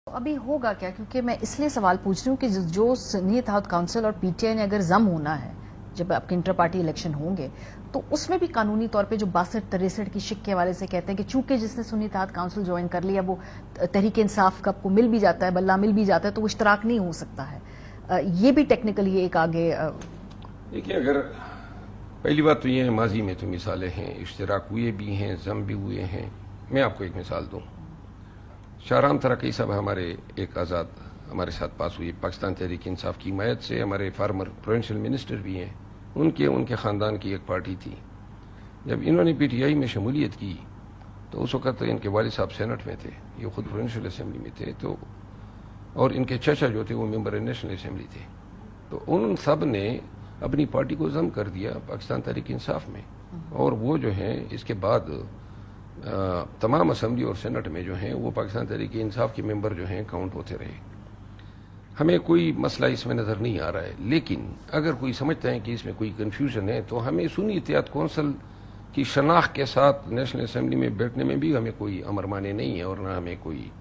अभी होगा क्या, क्योंकि मैं इसलिए सवाल पूछ रही हूँ कि जो सुन्नी इत्तेहाद काउंसिल और पीटीआई ने अगर जम होना है जब आपके इंटर पार्टी इलेक्शन होंगे, तो उसमें भी कानूनी तौर पे जो 62-63 की शिक के हवाले से कहते हैं कि चूंकि जिसने सुन्नी इत्तेहाद काउंसिल ज्वाइन कर लिया वो तहरीक इंसाफ का को मिल भी जाता है, बल्ला मिल भी जाता है, तो वो इश्तराक नहीं हो सकता है। ये भी टेक्निकली एक आगे देखिए, अगर पहली बात तो ये है, माजी में तो मिसालें हैं, इश्तराक हुए भी हैं, जम भी हुए हैं। मैं आपको एक मिसाल दूं, शाहराम तरक्की साहब हमारे एक आज़ाद हमारे साथ पास हुई, पाकिस्तान तहरीक इंसाफ की हिमायत से, हमारे फार्मर प्रोविंशियल मिनिस्टर भी हैं, उनके ख़ानदान की एक पार्टी थी। जब इन्होंने पीटीआई में शमूलियत की तो उस वक़्त इनके वालिद साहब सेनेट में थे, ये खुद प्रोविंशियल असम्बली में थे, तो और इनके चचा जो थे वो मेंबर नेशनल असम्बली थे। तो उन सब ने अपनी पार्टी को जम कर दिया पाकिस्तान तहरीक इंसाफ में, और वो जो है इसके बाद तमाम असम्बली और सेनेट में जो हैं वो पाकिस्तान तहरीक इंसाफ के मेंबर जो हैं काउंट होते रहे। हमें कोई मसला इसमें नज़र नहीं आ रहा है, लेकिन अगर कोई समझता है कि इसमें कोई कन्फ्यूजन है तो हमें सुन्नी इत्तेहाद काउंसिल की शनाख्त के साथ नेशनल असम्बली में बैठने में भी हमें कोई अमर माने नहीं है और न हमें कोई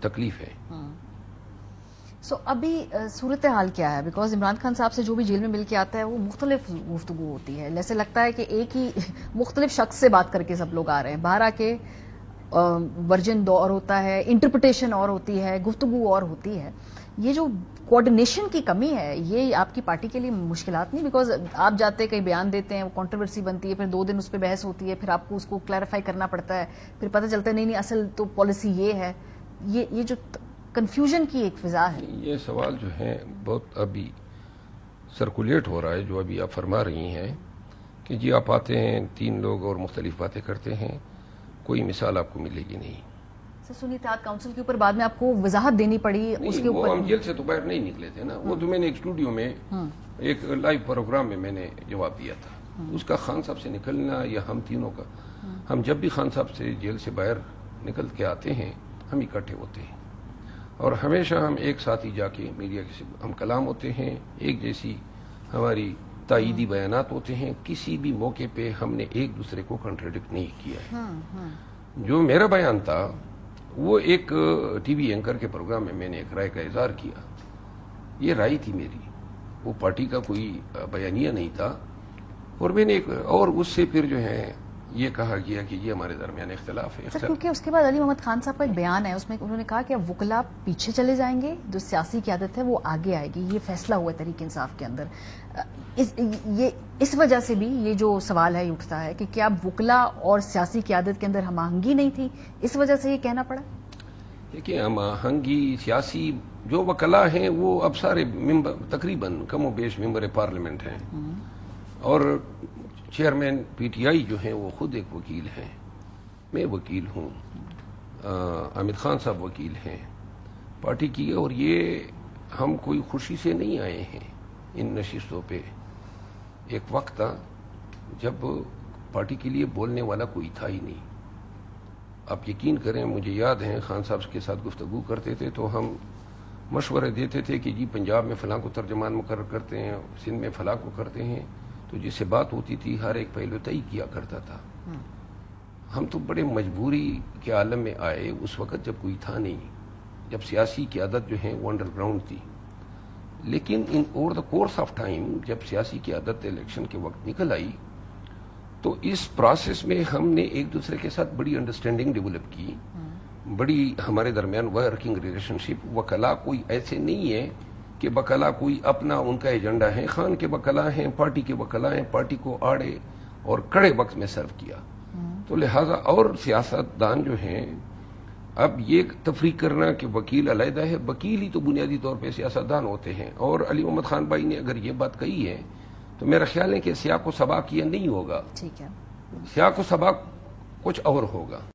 तकलीफ है। सो अभी सूरत हाल क्या है? बिकॉज इमरान खान साहब से जो भी जेल में मिल के आता है वो मुख्तलिफ गुफ्तगू होती है, जैसे लगता है कि एक ही मुख्तलिफ शख्स से बात करके सब लोग आ रहे हैं। बाहर आके वर्जन और होता है, इंटरप्रिटेशन और होती है, गुफ्तगू और होती है। ये जो कोऑर्डिनेशन की कमी है ये आपकी पार्टी के लिए मुश्किलात नहीं? बिकॉज आप जाते कहीं बयान देते हैं, वो कंट्रोवर्सी बनती है, फिर 2 दिन उस पर बहस होती है, फिर आपको उसको क्लैरिफाई करना पड़ता है, फिर पता चलता है नहीं असल तो पॉलिसी ये है। ये जो कंफ्यूजन की एक फिजा है। ये सवाल जो है बहुत अभी सर्कुलेट हो रहा है, जो अभी आप फरमा रही हैं कि जी आप आते हैं 3 लोग और मुख्तलिफ बातें करते हैं, कोई मिसाल आपको मिलेगी नहीं। सुन्नी इत्तेहाद काउंसिल के ऊपर बाद में आपको वजाहत देनी पड़ी उसके ऊपर। हम जेल से तो बाहर नहीं निकले थे ना, वो तो मैंने एक स्टूडियो में एक लाइव प्रोग्राम में मैंने जवाब दिया था। उसका खान साहब से निकलना या हम तीनों का, हम जब भी खान साहब से जेल से बाहर निकल के आते हैं हम इकट्ठे होते हैं और हमेशा हम एक साथ ही जाके मीडिया के हम कलाम होते हैं, एक जैसी हमारी तायीदी बयानात होते हैं, किसी भी मौके पे हमने एक दूसरे को कंट्राडिक्ट नहीं किया है। जो मेरा बयान था वो एक टीवी एंकर के प्रोग्राम में मैंने एक राय का इजहार किया, ये राय थी मेरी, वो पार्टी का कोई बयानिया नहीं था। और मैंने और उससे फिर जो है ये कहा गया कि ये हमारे दरमियान इख्तिलाफ है। सर, क्योंकि उसके बाद अली मोहम्मद खान साहब का एक बयान है, उसमें उन्होंने कहा कि अब वकला पीछे चले जाएंगे, जो सियासी क़यादत है वो आगे आएगी। ये फैसला हुआ तहरीक इंसाफ के अंदर। इस वजह से भी ये जो सवाल है उठता है कि क्या वकला और सियासी क़यादत के अंदर हमआहंगी नहीं थी, इस वजह से ये कहना पड़ा? देखिए, हमआहंगी सियासी जो वकला हैं वो अब सारे तकरीबन कमो बेश मेंबर पार्लियामेंट हैं, और चेयरमैन पीटीआई जो हैं वो खुद एक वकील हैं, मैं वकील हूँ, आमिर खान साहब वकील हैं पार्टी की, और ये हम कोई खुशी से नहीं आए हैं इन नशिस्तों पे। एक वक्त था जब पार्टी के लिए बोलने वाला कोई था ही नहीं। आप यकीन करें, मुझे याद है खान साहब के साथ गुफ्तगू करते थे तो हम मशवरे देते थे कि जी पंजाब में फलां को तर्जमान मुकर्रर करते हैं, सिंध में फलां को करते हैं, तो जिससे बात होती थी हर एक पहलू तय किया करता था। हम तो बड़े मजबूरी के आलम में आए उस वक़्त जब कोई था नहीं, जब सियासी क़यादत जो है वो अंडरग्राउंड थी। लेकिन इन over the course of time जब सियासी क़यादत इलेक्शन के वक्त निकल आई तो इस प्रोसेस में हमने एक दूसरे के साथ बड़ी अंडरस्टैंडिंग डेवलप की, बड़ी हमारे दरमियान वर्किंग रिलेशनशिप। वकला कोई ऐसे नहीं है कि वकला कोई अपना उनका एजेंडा है, खान के वकला हैं, पार्टी के वकला हैं, पार्टी को आड़े और कड़े वक्त में सर्व किया। तो लिहाजा और सियासतदान जो हैं, अब ये तफरीक करना कि वकील अलहदा है, वकील ही तो बुनियादी तौर पे सियासतदान होते हैं। और अली मोहम्मद खान भाई ने अगर ये बात कही है तो मेरा ख्याल है कि सियाक व सबाक ये नहीं होगा, ठीक है, सियाक व सबाक कुछ और होगा।